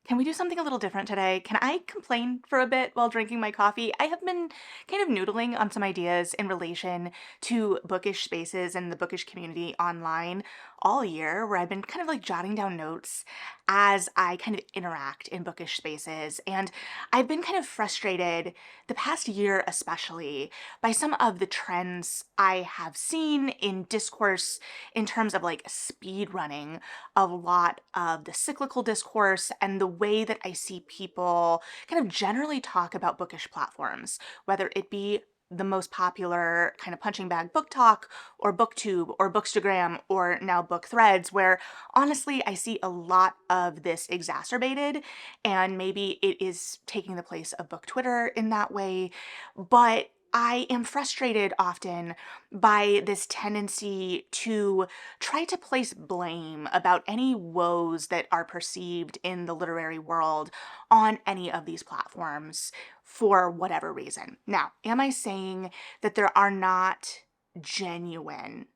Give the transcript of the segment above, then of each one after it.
Can we do something a little different today? Can I complain for a bit while drinking my coffee? I have been kind of noodling on some ideas in relation to bookish spaces and the bookish community online all year, where I've been kind of like jotting down notes as I kind of interact in bookish spaces. And I've been kind of frustrated the past year, especially by some of the trends I have seen in discourse in terms of like speed running a lot of the cyclical discourse and the way that I see people kind of generally talk about bookish platforms, whether it be the most popular kind of punching bag book talk or booktube or bookstagram or now book threads, where honestly I see a lot of this exacerbated, and maybe it is taking the place of book Twitter in that way. But I am frustrated often by this tendency to try to place blame about any woes that are perceived in the literary world on any of these platforms for whatever reason. Now, am I saying that there are not genuine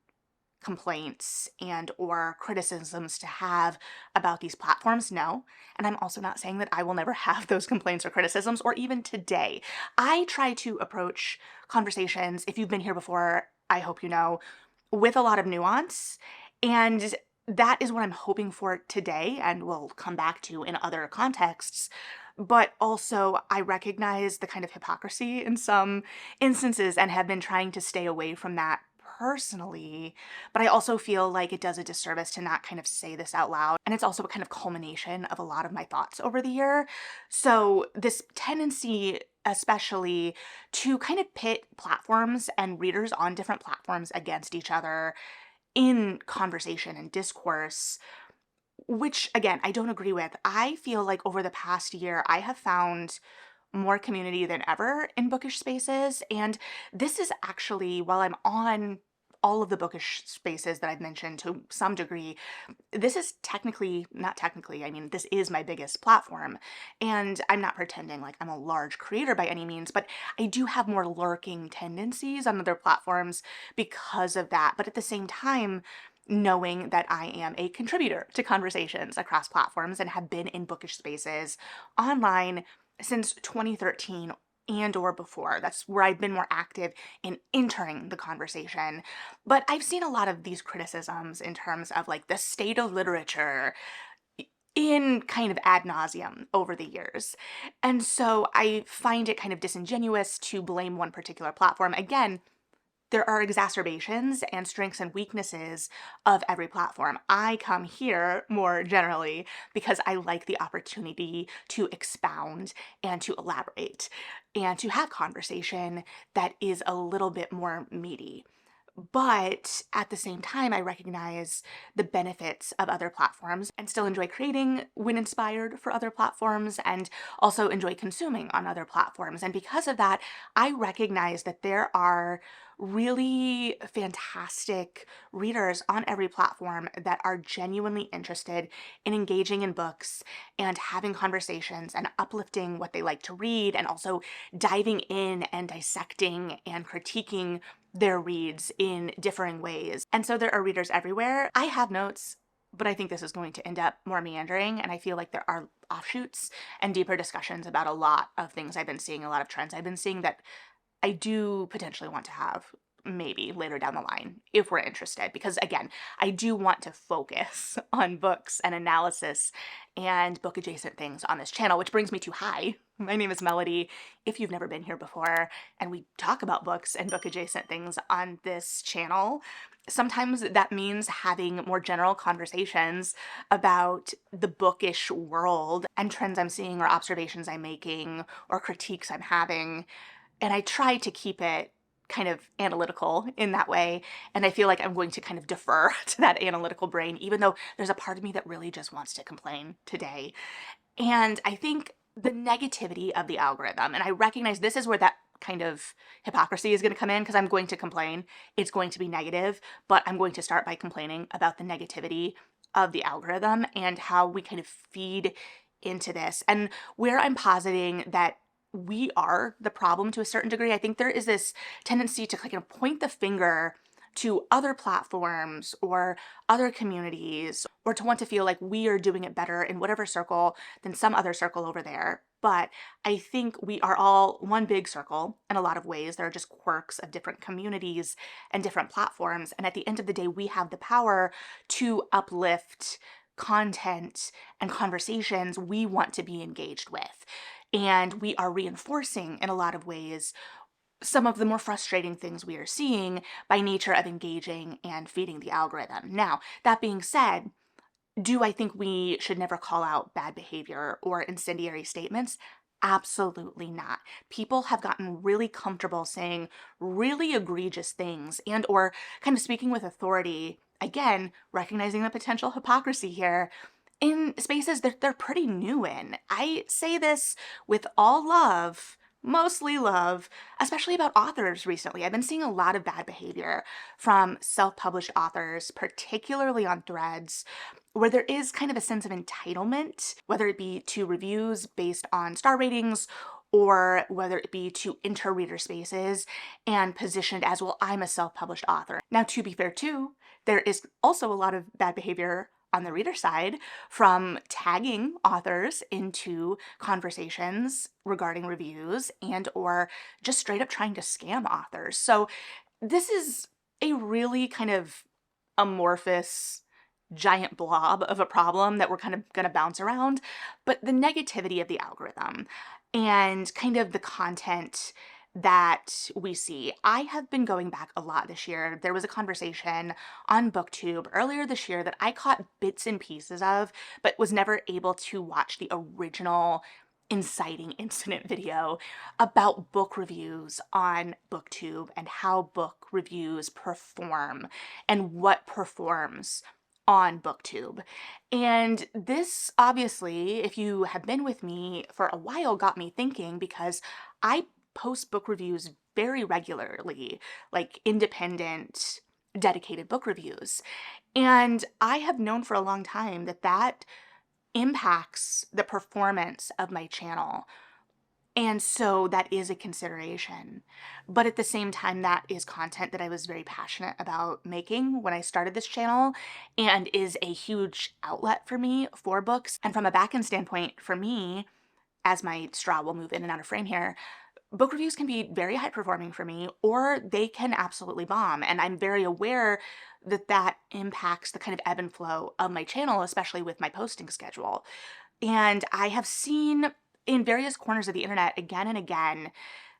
complaints and or criticisms to have about these platforms? No. And I'm also not saying that I will never have those complaints or criticisms, or even today. I try to approach conversations, if you've been here before, I hope you know, with a lot of nuance. And that is what I'm hoping for today and will come back to in other contexts. But also, I recognize the kind of hypocrisy in some instances and have been trying to stay away from that personally. But I also feel like it does a disservice to not kind of say this out loud. And it's also a kind of culmination of a lot of my thoughts over the year. So, this tendency, especially to kind of pit platforms and readers on different platforms against each other in conversation and discourse, which again, I don't agree with. I feel like over the past year, I have found more community than ever in bookish spaces. And this is actually, while I'm on all of the bookish spaces that I've mentioned to some degree, this is technically, not technically, I mean, this is my biggest platform. And I'm not pretending like I'm a large creator by any means, but I do have more lurking tendencies on other platforms because of that. But at the same time, knowing that I am a contributor to conversations across platforms and have been in bookish spaces online since 2013 and or before. That's where I've been more active in entering the conversation. But I've seen a lot of these criticisms in terms of like the state of literature in kind of ad nauseum over the years. And so I find it kind of disingenuous to blame one particular platform. Again, there are exacerbations and strengths and weaknesses of every platform. I come here more generally because I like the opportunity to expound and to elaborate and to have conversation that is a little bit more meaty. But at the same time, I recognize the benefits of other platforms and still enjoy creating when inspired for other platforms and also enjoy consuming on other platforms. And because of that, I recognize that there are really fantastic readers on every platform that are genuinely interested in engaging in books and having conversations and uplifting what they like to read, and also diving in and dissecting and critiquing their reads in differing ways. And so there are readers everywhere. I have notes, but I think this is going to end up more meandering, and I feel like there are offshoots and deeper discussions about a lot of things I've been seeing, a lot of trends I've been seeing that I do potentially want to have maybe later down the line if we're interested, because again, I do want to focus on books and analysis and book adjacent things on this channel, which brings me to hi. My name is Melody. If you've never been here before, and we talk about books and book adjacent things on this channel, sometimes that means having more general conversations about the bookish world and trends I'm seeing or observations I'm making or critiques I'm having. And I try to keep it kind of analytical in that way. And I feel like I'm going to kind of defer to that analytical brain, even though there's a part of me that really just wants to complain today. And I think the negativity of the algorithm, and I recognize this is where that kind of hypocrisy is going to come in, because I'm going to complain. It's going to be negative, but I'm going to start by complaining about the negativity of the algorithm and how we kind of feed into this. And where I'm positing that we are the problem to a certain degree, I think there is this tendency to kind of point the finger to other platforms or other communities, or to want to feel like we are doing it better in whatever circle than some other circle over there. But I think we are all one big circle in a lot of ways. There are just quirks of different communities and different platforms. And at the end of the day, we have the power to uplift content and conversations we want to be engaged with. And we are reinforcing in a lot of ways some of the more frustrating things we are seeing by nature of engaging and feeding the algorithm. Now, that being said, do I think we should never call out bad behavior or incendiary statements? Absolutely not. People have gotten really comfortable saying really egregious things and or kind of speaking with authority, again, recognizing the potential hypocrisy here in spaces that they're pretty new in. I say this with all love, mostly love, especially about authors recently. I've been seeing a lot of bad behavior from self-published authors, particularly on Threads, where there is kind of a sense of entitlement, whether it be to reviews based on star ratings or whether it be to enter reader spaces and positioned as, well, I'm a self-published author. Now, to be fair too, there is also a lot of bad behavior on the reader side from tagging authors into conversations regarding reviews and or just straight up trying to scam authors. So this is a really kind of amorphous giant blob of a problem that we're kind of going to bounce around, but the negativity of the algorithm and kind of the content that we see. I have been going back a lot this year. There was a conversation on BookTube earlier this year that I caught bits and pieces of, but was never able to watch the original inciting incident video about book reviews on BookTube and how book reviews perform and what performs on BookTube. And this obviously, if you have been with me for a while, got me thinking because I post book reviews very regularly, like independent, dedicated book reviews. And I have known for a long time that that impacts the performance of my channel. And so that is a consideration. But at the same time, that is content that I was very passionate about making when I started this channel and is a huge outlet for me for books. And from a back-end standpoint, for me, as my straw will move in and out of frame here, book reviews can be very high performing for me, or they can absolutely bomb. And I'm very aware that that impacts the kind of ebb and flow of my channel, especially with my posting schedule. And I have seen in various corners of the internet again and again,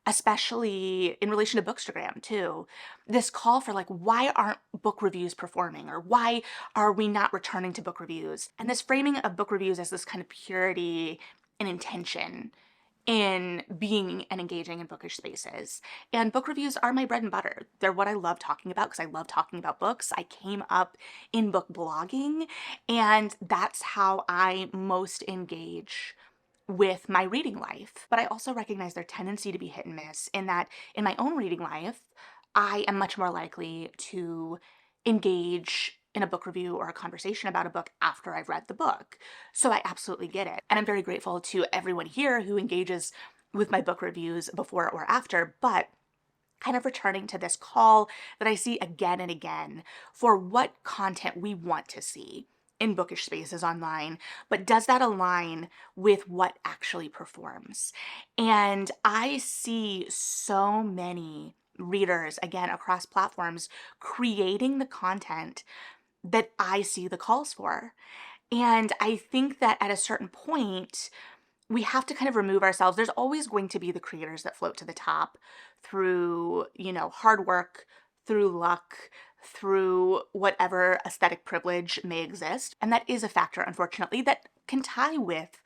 especially in relation to Bookstagram too, this call for like, why aren't book reviews performing? Or why are we not returning to book reviews? And this framing of book reviews as this kind of purity and intention in being and engaging in bookish spaces. And book reviews are my bread and butter. They're what I love talking about because I love talking about books. I came up in book blogging, and that's how I most engage with my reading life. But I also recognize their tendency to be hit and miss in that in my own reading life, I am much more likely to engage in a book review or a conversation about a book after I've read the book. So I absolutely get it. And I'm very grateful to everyone here who engages with my book reviews before or after, but kind of returning to this call that I see again and again for what content we want to see in bookish spaces online, but does that align with what actually performs? And I see so many readers, again, across platforms, creating the content that I see the calls for. And I think that at a certain point, we have to kind of remove ourselves. There's always going to be the creators that float to the top through, hard work, through luck, through whatever aesthetic privilege may exist. And that is a factor, unfortunately, that can tie with,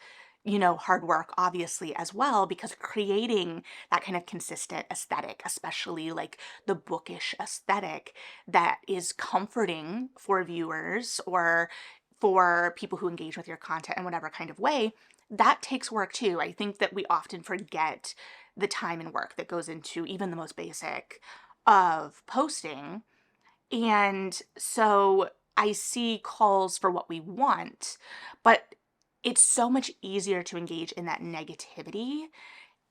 hard work, obviously, as well, because creating that kind of consistent aesthetic, especially like the bookish aesthetic that is comforting for viewers or for people who engage with your content in whatever kind of way, that takes work too. I think that we often forget the time and work that goes into even the most basic of posting. And so I see calls for what we want, but it's so much easier to engage in that negativity,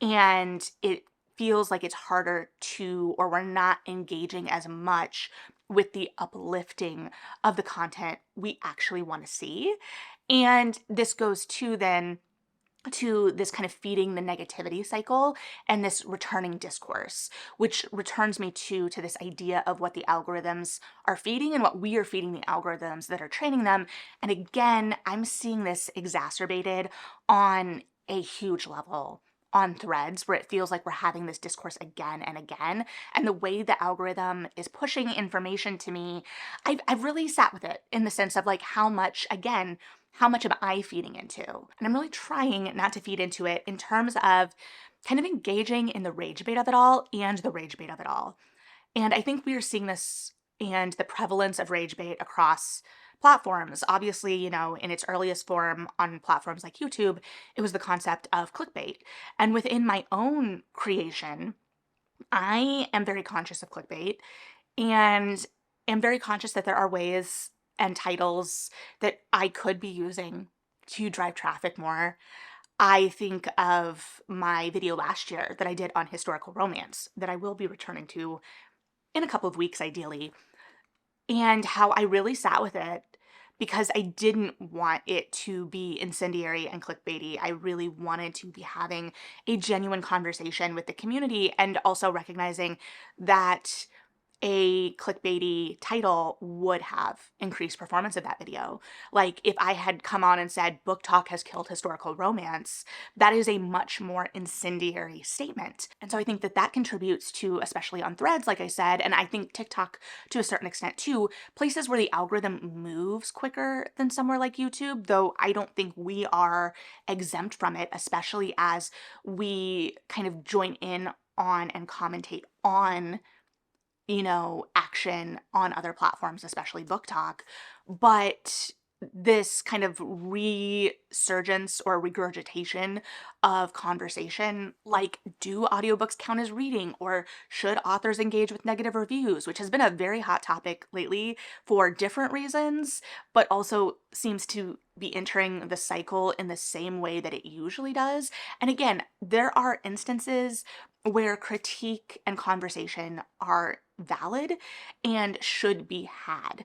and it feels like it's harder to, or we're not engaging as much with the uplifting of the content we actually want to see. And this goes to this kind of feeding the negativity cycle and this returning discourse, which returns me to this idea of what the algorithms are feeding and what we are feeding the algorithms that are training them. And again, I'm seeing this exacerbated on a huge level on Threads, where it feels like we're having this discourse again and again. And the way the algorithm is pushing information to me, I've really sat with it in the sense of like how much am I feeding into? And I'm really trying not to feed into it in terms of kind of engaging in the rage bait of it all and the rage bait of it all. And I think we are seeing this and the prevalence of rage bait across platforms. Obviously, in its earliest form on platforms like YouTube, it was the concept of clickbait. And within my own creation, I am very conscious of clickbait and am very conscious that there are ways and titles that I could be using to drive traffic more. I think of my video last year that I did on historical romance that I will be returning to in a couple of weeks, ideally, and how I really sat with it because I didn't want it to be incendiary and clickbaity. I really wanted to be having a genuine conversation with the community and also recognizing that a clickbaity title would have increased performance of that video. Like if I had come on and said book talk has killed historical romance, that is a much more incendiary statement. And so I think that that contributes to, especially on Threads, like I said, and I think TikTok to a certain extent too, places where the algorithm moves quicker than somewhere like YouTube, though I don't think we are exempt from it, especially as we kind of join in on and commentate on action on other platforms, especially Book Talk. But this kind of resurgence or regurgitation of conversation, like do audiobooks count as reading or should authors engage with negative reviews, which has been a very hot topic lately for different reasons, but also seems to be entering the cycle in the same way that it usually does. And again, there are instances where critique and conversation are valid and should be had.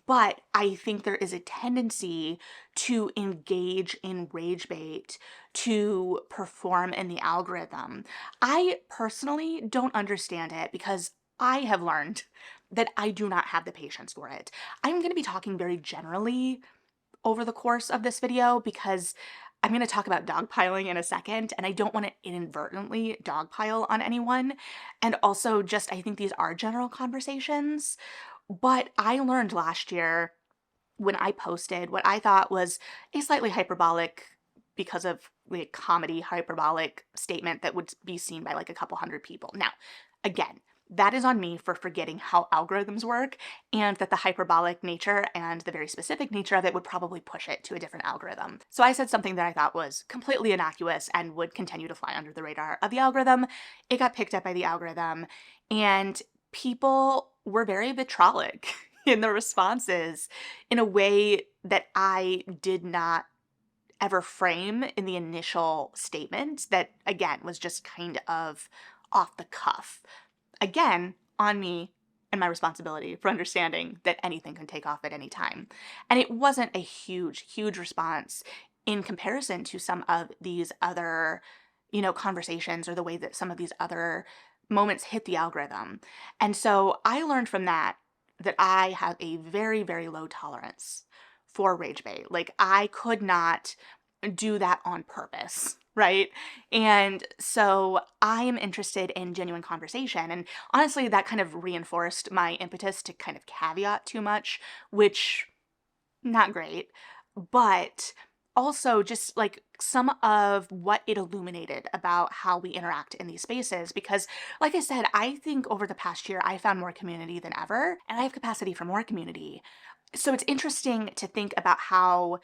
But I think there is a tendency to engage in rage bait to perform in the algorithm. I personally don't understand it because I have learned that I do not have the patience for it. I'm going to be talking very generally over the course of this video because I'm going to talk about dogpiling in a second, and I don't want to inadvertently dogpile on anyone. And also, just I think these are general conversations. But I learned last year when I posted what I thought was a slightly hyperbolic, because of the comedy hyperbolic statement that would be seen by like a couple hundred people. Now, again, that is on me for forgetting how algorithms work and that the hyperbolic nature and the very specific nature of it would probably push it to a different algorithm. So I said something that I thought was completely innocuous and would continue to fly under the radar of the algorithm. It got picked up by the algorithm and people were very vitriolic in the responses in a way that I did not ever frame in the initial statement that, again, was just kind of off the cuff. Again, on me and my responsibility for understanding that anything can take off at any time. And it wasn't a huge, huge response in comparison to some of these other, conversations or the way that some of these other moments hit the algorithm. And so I learned from that I have a very, very low tolerance for rage bait. Like I could not do that on purpose, right? And so I am interested in genuine conversation. And honestly, that kind of reinforced my impetus to kind of caveat too much, which not great, but also just like some of what it illuminated about how we interact in these spaces. Because like I said, I think over the past year, I found more community than ever, and I have capacity for more community. So it's interesting to think about how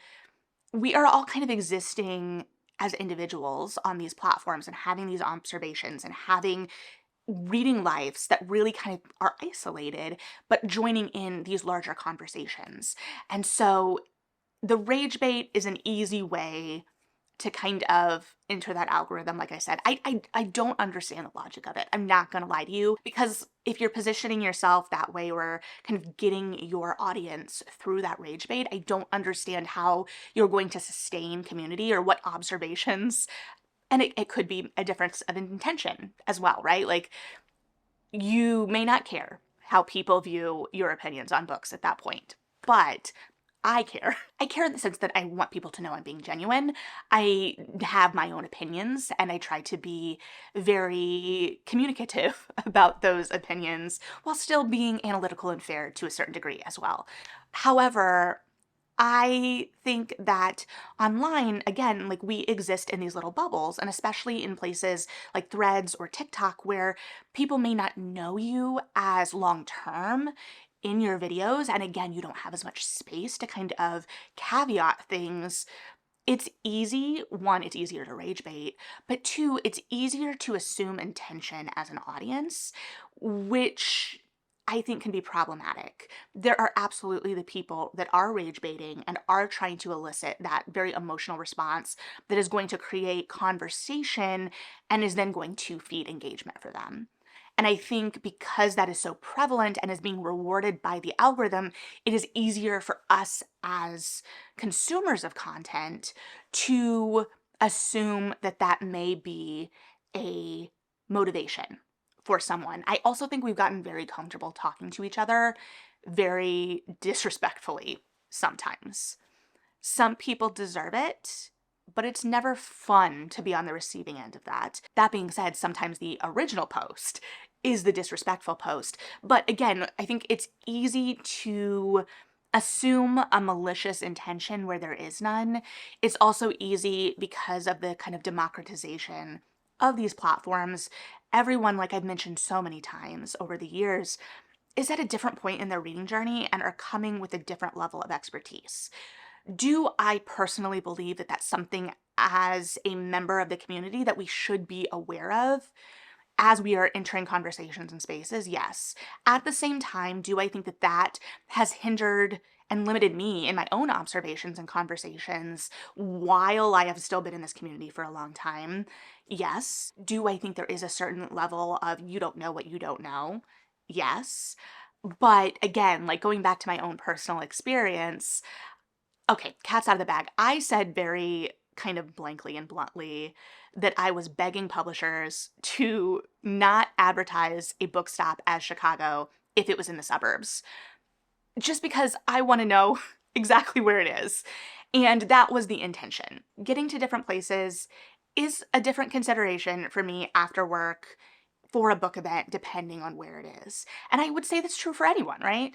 we are all kind of existing as individuals on these platforms and having these observations and having reading lives that really kind of are isolated, but joining in these larger conversations. And so the rage bait is an easy way to kind of enter that algorithm. Like I said, I don't understand the logic of it. I'm not going to lie to you, because if you're positioning yourself that way or kind of getting your audience through that rage bait, I don't understand how you're going to sustain community or what observations. And it could be a difference of intention as well, right? Like, you may not care how people view your opinions on books at that point, but I care. I care in the sense that I want people to know I'm being genuine. I have my own opinions and I try to be very communicative about those opinions while still being analytical and fair to a certain degree as well. However, I think that online, again, like, we exist in these little bubbles, and especially in places like Threads or TikTok where people may not know you as long term in your videos. And again, you don't have as much space to kind of caveat things. It's easy, one, it's easier to rage bait, but two, it's easier to assume intention as an audience, which I think can be problematic. There are absolutely the people that are rage baiting and are trying to elicit that very emotional response that is going to create conversation and is then going to feed engagement for them. And I think because that is so prevalent and is being rewarded by the algorithm, it is easier for us as consumers of content to assume that that may be a motivation for someone. I also think we've gotten very comfortable talking to each other very disrespectfully sometimes. Some people deserve it, but it's never fun to be on the receiving end of that. That being said, sometimes the original post is the disrespectful post. But again, I think it's easy to assume a malicious intention where there is none. It's also easy because of the kind of democratization of these platforms. Everyone, like I've mentioned so many times over the years, is at a different point in their reading journey and are coming with a different level of expertise. Do I personally believe that that's something as a member of the community that we should be aware of as we are entering conversations and spaces? Yes. At the same time, do I think that that has hindered and limited me in my own observations and conversations while I have still been in this community for a long time? Yes. Do I think there is a certain level of you don't know what you don't know? Yes. But again, like, going back to my own personal experience, okay, cat's out of the bag. I said very kind of blankly and bluntly that I was begging publishers to not advertise a book stop as Chicago if it was in the suburbs, just because I want to know exactly where it is. And that was the intention. Getting to different places is a different consideration for me after work for a book event, depending on where it is. And I would say that's true for anyone, right?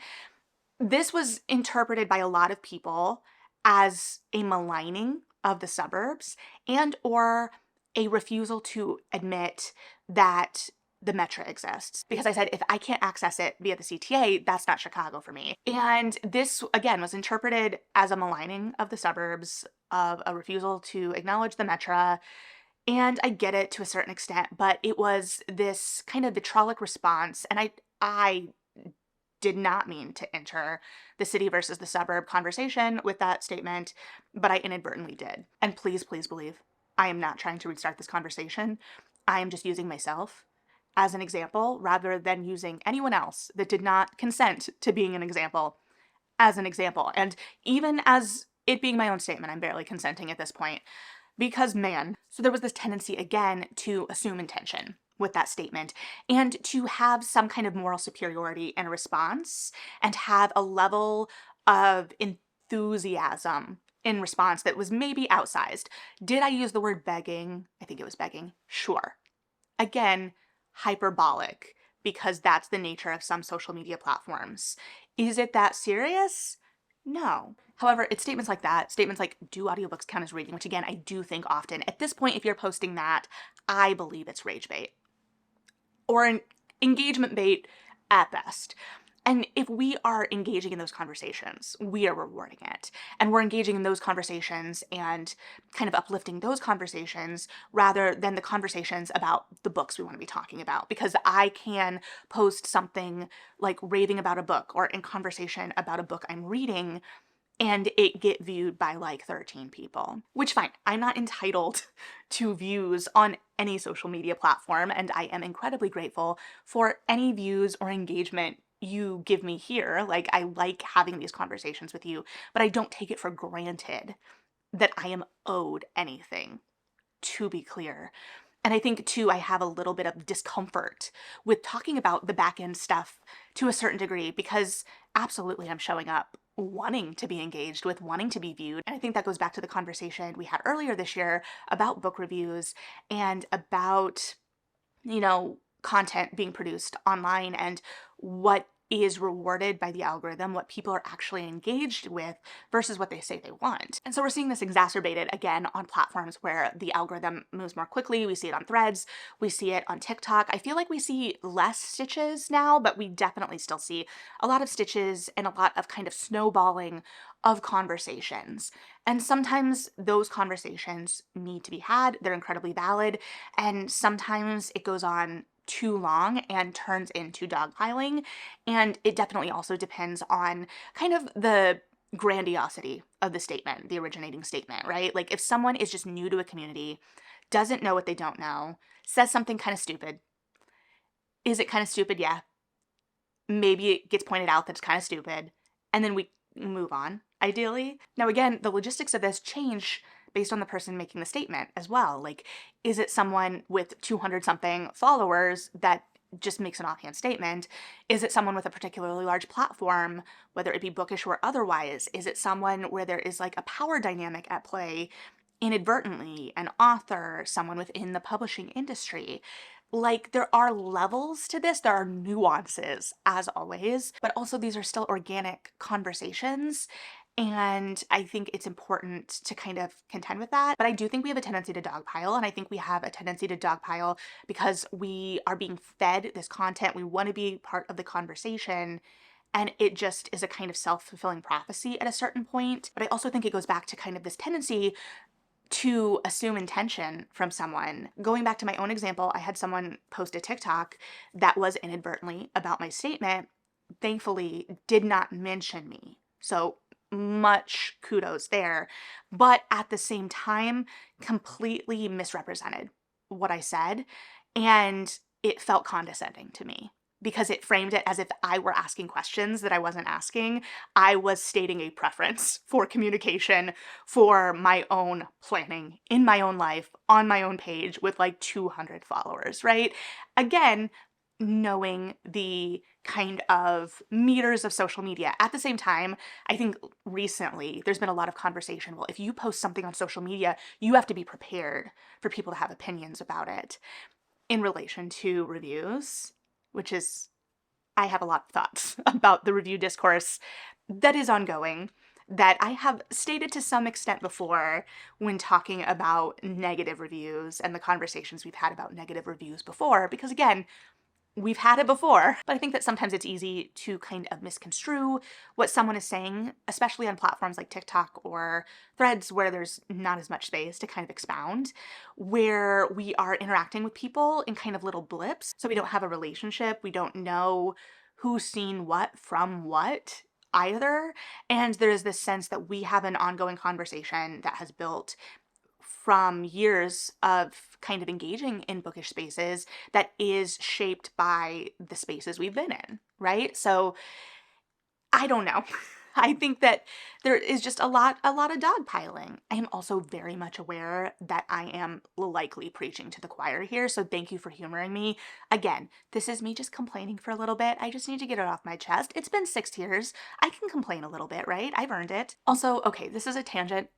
This was interpreted by a lot of people as a maligning of the suburbs and or a refusal to admit that the metro exists. Because I said, if I can't access it via the CTA, that's not Chicago for me. And this, again, was interpreted as a maligning of the suburbs, of a refusal to acknowledge the metro. And I get it to a certain extent, but it was this kind of vitriolic response. And I did not mean to enter the city versus the suburb conversation with that statement, but I inadvertently did. And please, please believe, I am not trying to restart this conversation. I am just using myself as an example rather than using anyone else that did not consent to being an example as an example. And even as it being my own statement, I'm barely consenting at this point because, man, so there was this tendency again to assume intention with that statement and to have some kind of moral superiority in a response and have a level of enthusiasm in response that was maybe outsized. Did I use the word begging? I think it was begging. Sure. Again, hyperbolic, because that's the nature of some social media platforms. Is it that serious? No. However, it's statements like that, statements like, do audiobooks count as reading? Which again, I do think often. At this point, if you're posting that, I believe it's rage bait or an engagement bait at best. And if we are engaging in those conversations, we are rewarding it. And we're engaging in those conversations and kind of uplifting those conversations rather than the conversations about the books we want to be talking about. Because I can post something like raving about a book or in conversation about a book I'm reading and it get viewed by like 13 people, which fine. I'm not entitled to views on any social media platform, and I am incredibly grateful for any views or engagement you give me here. Like, I like having these conversations with you, but I don't take it for granted that I am owed anything, to be clear. And I think too, I have a little bit of discomfort with talking about the back end stuff to a certain degree, because absolutely I'm showing up wanting to be engaged with, wanting to be viewed. And I think that goes back to the conversation we had earlier this year about book reviews and about, content being produced online and what is rewarded by the algorithm, what people are actually engaged with versus what they say they want. And so we're seeing this exacerbated again on platforms where the algorithm moves more quickly. We see it on Threads, we see it on TikTok. I feel like we see less stitches now, but we definitely still see a lot of stitches and a lot of kind of snowballing of conversations. And sometimes those conversations need to be had. They're incredibly valid. And sometimes it goes on too long and turns into dogpiling. And it definitely also depends on kind of the grandiosity of the statement, the originating statement, right? Like, if someone is just new to a community, doesn't know what they don't know, says something kind of stupid. Is it kind of stupid? Yeah. Maybe it gets pointed out that it's kind of stupid, and then we move on, ideally. Now, again, the logistics of this change based on the person making the statement as well. Like, is it someone with 200 something followers that just makes an offhand statement? Is it someone with a particularly large platform, whether it be bookish or otherwise? Is it someone where there is like a power dynamic at play inadvertently, an author, someone within the publishing industry? Like, there are levels to this, there are nuances, as always, but also these are still organic conversations. And I think it's important to kind of contend with that. But I do think we have a tendency to dogpile, and I think we have a tendency to dogpile because we are being fed this content. We want to be part of the conversation, and it just is a kind of self-fulfilling prophecy at a certain point. But I also think it goes back to kind of this tendency to assume intention from someone. Going back to my own example, I had someone post a TikTok that was inadvertently about my statement, thankfully did not mention me. So much kudos there. But at the same time, completely misrepresented what I said. And it felt condescending to me because it framed it as if I were asking questions that I wasn't asking. I was stating a preference for communication, for my own planning in my own life, on my own page with like 200 followers, right? Again, knowing the kind of meters of social media. At the same time, I think recently there's been a lot of conversation. Well, if you post something on social media, you have to be prepared for people to have opinions about it. In relation to reviews, which is, I have a lot of thoughts about the review discourse that is ongoing, that I have stated to some extent before when talking about negative reviews and the conversations we've had about negative reviews before, because again, we've had it before. But I think that sometimes it's easy to kind of misconstrue what someone is saying, especially on platforms like TikTok or Threads, where there's not as much space to kind of expound, where we are interacting with people in kind of little blips. So we don't have a relationship. We don't know who's seen what from what either. And there's this sense that we have an ongoing conversation that has built from years of kind of engaging in bookish spaces that is shaped by the spaces we've been in, right? So I don't know. I think that there is just a lot of dogpiling. I am also very much aware that I am likely preaching to the choir here, so thank you for humoring me. Again, this is me just complaining for a little bit. I just need to get it off my chest. It's been 6 years. I can complain a little bit, right? I've earned it. Also, okay, this is a tangent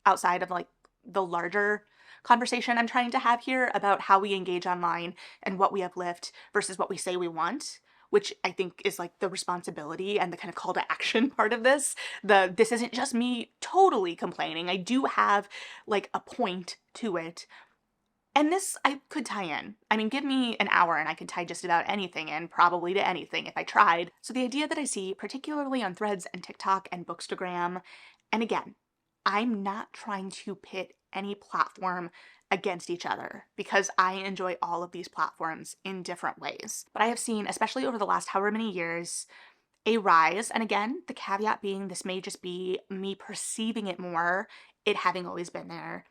outside of like the larger conversation I'm trying to have here about how we engage online and what we uplift versus what we say we want, which I think is like the responsibility and the kind of call to action part of this. This isn't just me totally complaining. I do have like a point to it. And this I could tie in. I mean, give me an hour and I could tie just about anything in, probably to anything if I tried. So the idea that I see, particularly on Threads and TikTok and Bookstagram, and again, I'm not trying to pit any platform against each other because I enjoy all of these platforms in different ways. But I have seen, especially over the last however many years, a rise, and again, the caveat being this may just be me perceiving it more, it having always been there,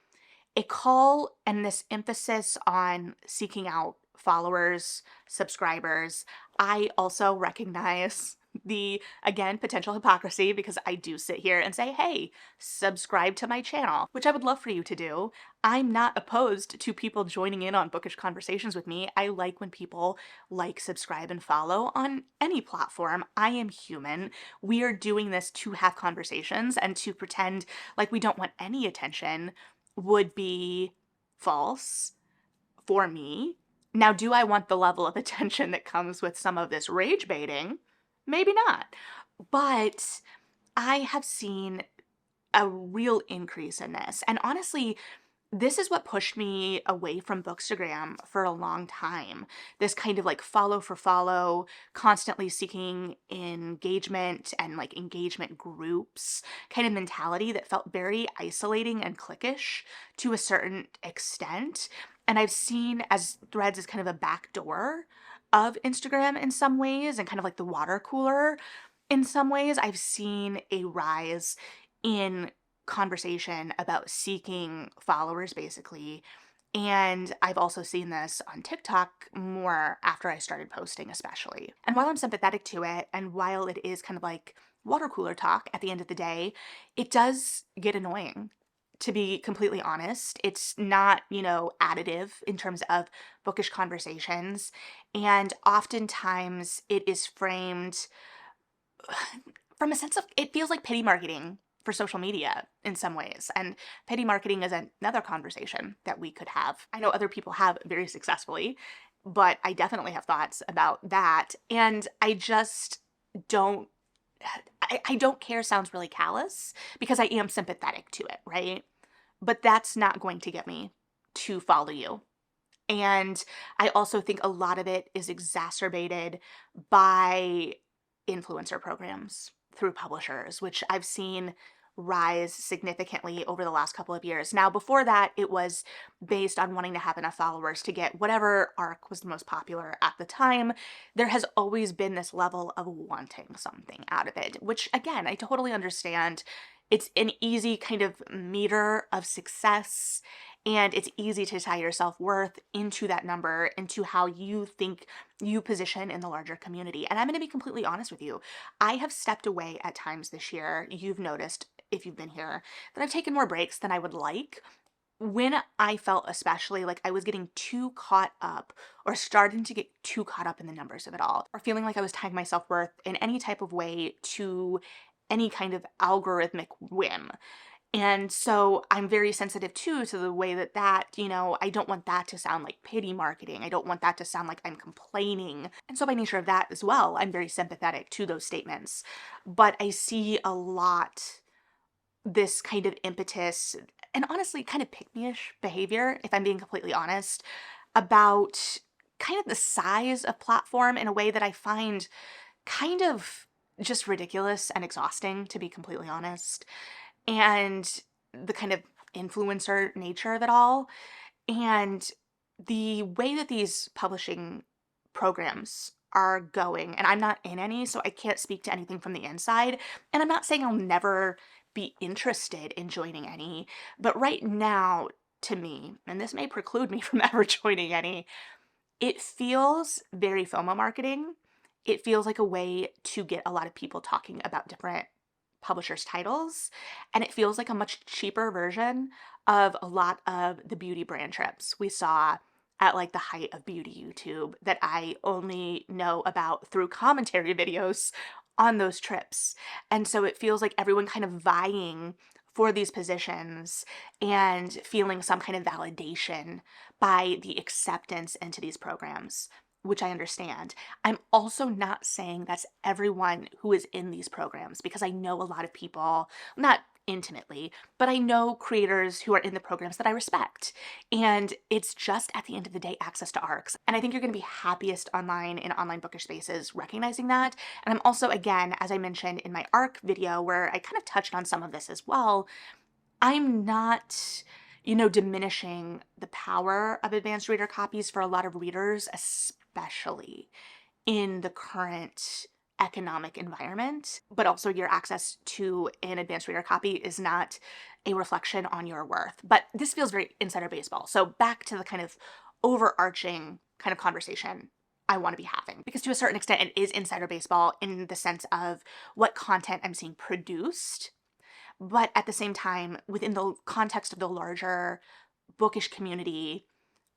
a call and this emphasis on seeking out followers, subscribers. I also recognize the, again, potential hypocrisy because I do sit here and say, hey, subscribe to my channel, which I would love for you to do. I'm not opposed to people joining in on bookish conversations with me. I like when people like, subscribe, and follow on any platform. I am human. We are doing this to have conversations, and to pretend like we don't want any attention would be false for me. Now, do I want the level of attention that comes with some of this rage baiting? Maybe not. But I have seen a real increase in this. And honestly, this is what pushed me away from Bookstagram for a long time. This kind of like follow for follow, constantly seeking engagement and like engagement groups kind of mentality that felt very isolating and cliquish to a certain extent. And I've seen as Threads is kind of a back door of Instagram in some ways, and kind of like the water cooler in some ways. I've seen a rise in conversation about seeking followers, basically. And I've also seen this on TikTok more after I started posting, especially. And while I'm sympathetic to it, and while it is kind of like water cooler talk at the end of the day, it does get annoying. To be completely honest, it's not, additive in terms of bookish conversations. And oftentimes it is framed from a sense of, it feels like pity marketing for social media in some ways. And pity marketing is another conversation that we could have. I know other people have very successfully, but I definitely have thoughts about that. And I just don't, I don't care sounds really callous because I am sympathetic to it, right? But that's not going to get me to follow you. And I also think a lot of it is exacerbated by influencer programs through publishers, which I've seen rise significantly over the last couple of years. Now, before that, it was based on wanting to have enough followers to get whatever arc was the most popular at the time. There has always been this level of wanting something out of it, which again, I totally understand. It's an easy kind of meter of success, and it's easy to tie your self-worth into that number, into how you think you position in the larger community. And I'm going to be completely honest with you. I have stepped away at times this year. You've noticed, if you've been here, that I've taken more breaks than I would like, when I felt especially like I was getting too caught up, or starting to get too caught up in the numbers of it all, or feeling like I was tying my self-worth in any type of way to any kind of algorithmic whim. And so I'm very sensitive too to the way that, I don't want that to sound like pity marketing. I don't want that to sound like I'm complaining. And so by nature of that as well, I'm very sympathetic to those statements. But I see a lot this kind of impetus, and honestly kind of pick-me-ish behavior, if I'm being completely honest, about kind of the size of platform in a way that I find kind of just ridiculous and exhausting, to be completely honest. And the kind of influencer nature of it all, and the way that these publishing programs are going. And I'm not in any, so I can't speak to anything from the inside. And I'm not saying I'll never be interested in joining any, but right now, to me, and this may preclude me from ever joining any, it feels very FOMO marketing. It feels like a way to get a lot of people talking about different publishers' titles, and it feels like a much cheaper version of a lot of the beauty brand trips we saw at like the height of beauty YouTube that I only know about through commentary videos on those trips. And so it feels like everyone kind of vying for these positions and feeling some kind of validation by the acceptance into these programs, which I understand. I'm also not saying that's everyone who is in these programs, because I know a lot of people, not intimately, but I know creators who are in the programs that I respect. And it's just, at the end of the day, access to arcs. And I think you're going to be happiest online in online bookish spaces recognizing that. And I'm also, again, as I mentioned in my arc video, where I kind of touched on some of this as well, I'm not, diminishing the power of advanced reader copies for a lot of readers, especially in the current economic environment, but also your access to an advanced reader copy is not a reflection on your worth. But this feels very insider baseball. So back to the kind of overarching kind of conversation I want to be having, because to a certain extent it is insider baseball in the sense of what content I'm seeing produced, but at the same time, within the context of the larger bookish community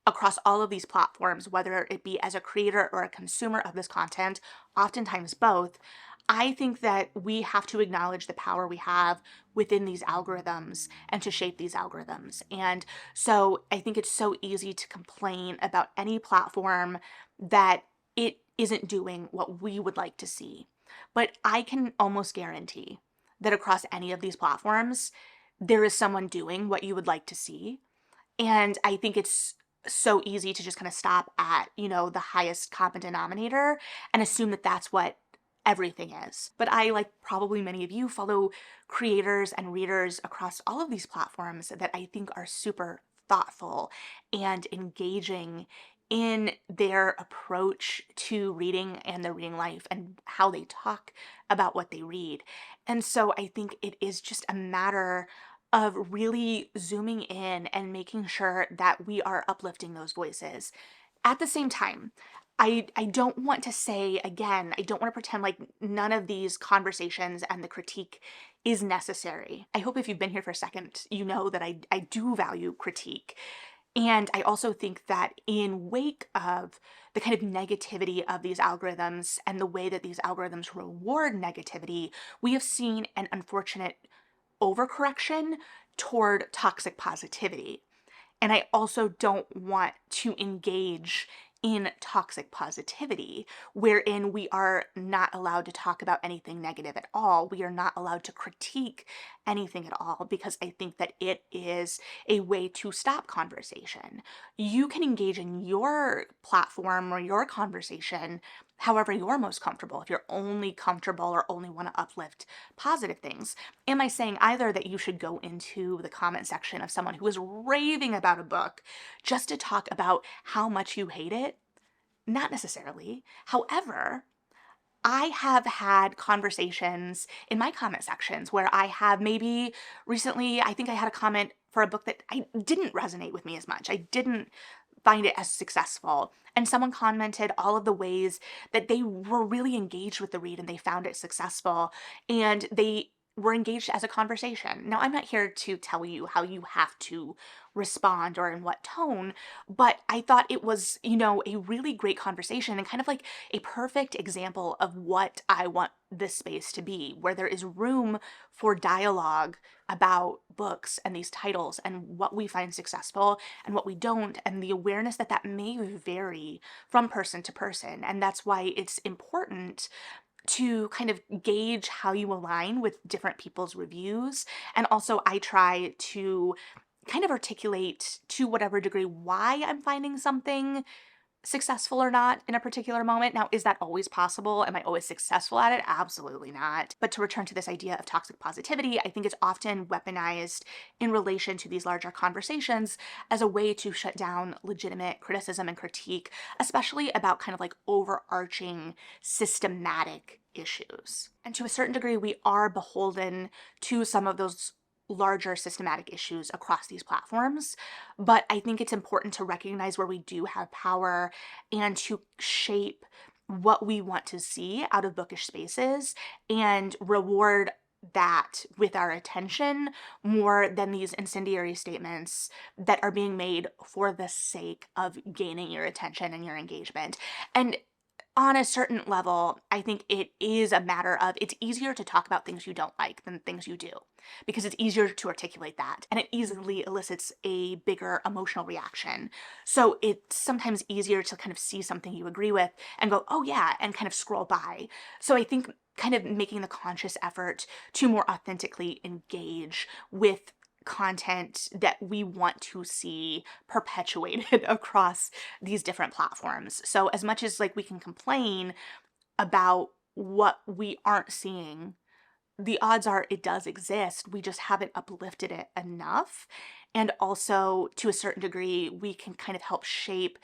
across all of these platforms, whether it be as a creator or a consumer of this content, oftentimes both, I think that we have to acknowledge the power we have within these algorithms and to shape these algorithms. And so I think it's so easy to complain about any platform that it isn't doing what we would like to see. But I can almost guarantee that across any of these platforms, there is someone doing what you would like to see. And I think it's so easy to just kind of stop at, the highest common denominator and assume that that's what everything is. But I, like probably many of you, follow creators and readers across all of these platforms that I think are super thoughtful and engaging in their approach to reading and their reading life and how they talk about what they read. And so I think it is just a matter of really zooming in and making sure that we are uplifting those voices. At the same time, I don't want to say, again, I don't want to pretend like none of these conversations and the critique is necessary. I hope if you've been here for a second, you know that I do value critique. And I also think that in wake of the kind of negativity of these algorithms and the way that these algorithms reward negativity, we have seen an unfortunate overcorrection toward toxic positivity. And I also don't want to engage in toxic positivity, wherein we are not allowed to talk about anything negative at all. We are not allowed to critique anything at all, because I think that it is a way to stop conversation. You can engage in your platform or your conversation however you're most comfortable. If you're only comfortable or only want to uplift positive things, am I saying either that you should go into the comment section of someone who is raving about a book just to talk about how much you hate it? Not necessarily. However, I have had conversations in my comment sections where I have maybe recently, I think I had a comment for a book that I didn't resonate with me as much. I didn't find it as successful. And someone commented all of the ways that they were really engaged with the read and they found it successful. And they were engaged as a conversation. Now, I'm not here to tell you how you have to respond or in what tone, but I thought it was, a really great conversation and kind of like a perfect example of what I want this space to be, where there is room for dialogue about books and these titles and what we find successful and what we don't, and the awareness that that may vary from person to person. And that's why it's important to kind of gauge how you align with different people's reviews. And also, I try to kind of articulate to whatever degree why I'm finding something successful or not in a particular moment. Now, is that always possible? Am I always successful at it? Absolutely not. But to return to this idea of toxic positivity, I think it's often weaponized in relation to these larger conversations as a way to shut down legitimate criticism and critique, especially about kind of like overarching systematic issues. And to a certain degree, we are beholden to some of those larger systematic issues across these platforms. But I think it's important to recognize where we do have power and to shape what we want to see out of bookish spaces and reward that with our attention more than these incendiary statements that are being made for the sake of gaining your attention and your engagement. And on a certain level, I think it is a matter of it's easier to talk about things you don't like than things you do, because it's easier to articulate that and it easily elicits a bigger emotional reaction. So it's sometimes easier to kind of see something you agree with and go, oh yeah, and kind of scroll by. So I think kind of making the conscious effort to more authentically engage with content that we want to see perpetuated across these different platforms. So as much as like we can complain about what we aren't seeing, the odds are it does exist. We just haven't uplifted it enough. And also, to a certain degree, we can kind of help shape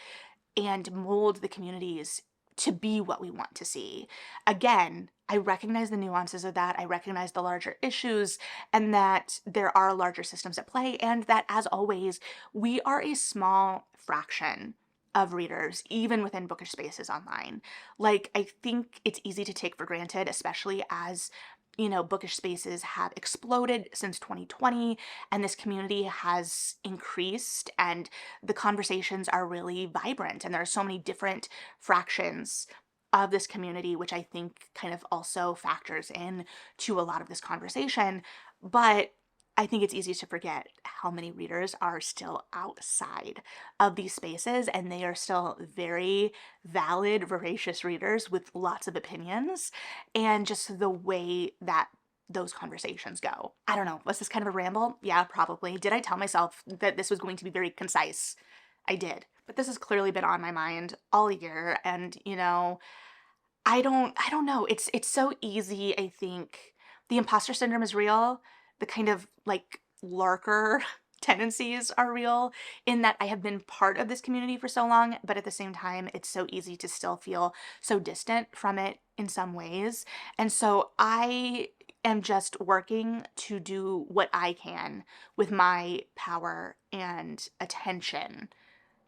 and mold the communities to be what we want to see. Again, I recognize the nuances of that. I recognize the larger issues and that there are larger systems at play, and that, as always, we are a small fraction of readers, even within bookish spaces online. Like, I think it's easy to take for granted, especially as bookish spaces have exploded since 2020 and this community has increased and the conversations are really vibrant and there are so many different fractions of this community, which I think kind of also factors in to a lot of this conversation. But I think it's easy to forget how many readers are still outside of these spaces, and they are still very valid, voracious readers with lots of opinions, and just the way that those conversations go. I don't know. Was this kind of a ramble? Yeah, probably. Did I tell myself that this was going to be very concise? I did. But this has clearly been on my mind all year, and I don't know. It's so easy, I think. The imposter syndrome is real. The kind of like lurker tendencies are real in that I have been part of this community for so long, but at the same time, it's so easy to still feel so distant from it in some ways. And so I am just working to do what I can with my power and attention,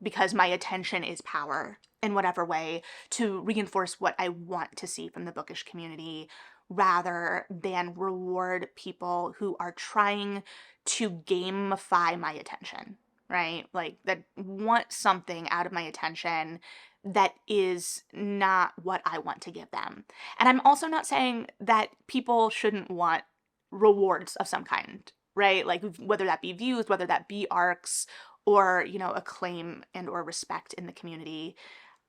because my attention is power in whatever way, to reinforce what I want to see from the bookish community rather than reward people who are trying to gamify my attention, right? Like, that want something out of my attention that is not what I want to give them. And I'm also not saying that people shouldn't want rewards of some kind, right? Like, whether that be views, whether that be arcs, or acclaim and or respect in the community.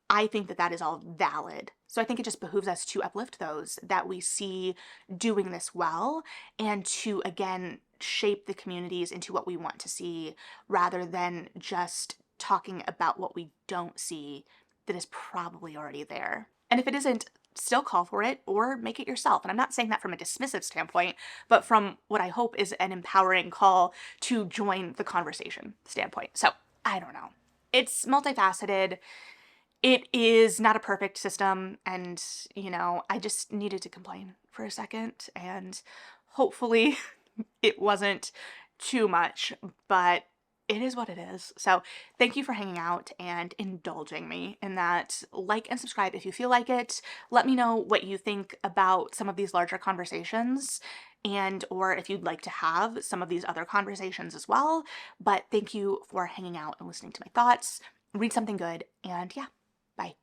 I think that that is all valid. So I think it just behooves us to uplift those that we see doing this well, and to again shape the communities into what we want to see rather than just talking about what we don't see that is probably already there. And if it isn't, still call for it or make it yourself. And I'm not saying that from a dismissive standpoint, but from what I hope is an empowering call to join the conversation standpoint. So I don't know. It's multifaceted. It is not a perfect system. And, I just needed to complain for a second. And hopefully it wasn't too much, but it is what it is. So thank you for hanging out and indulging me in that. Like and subscribe if you feel like it. Let me know what you think about some of these larger conversations, and or if you'd like to have some of these other conversations as well. But thank you for hanging out and listening to my thoughts. Read something good, and yeah, bye.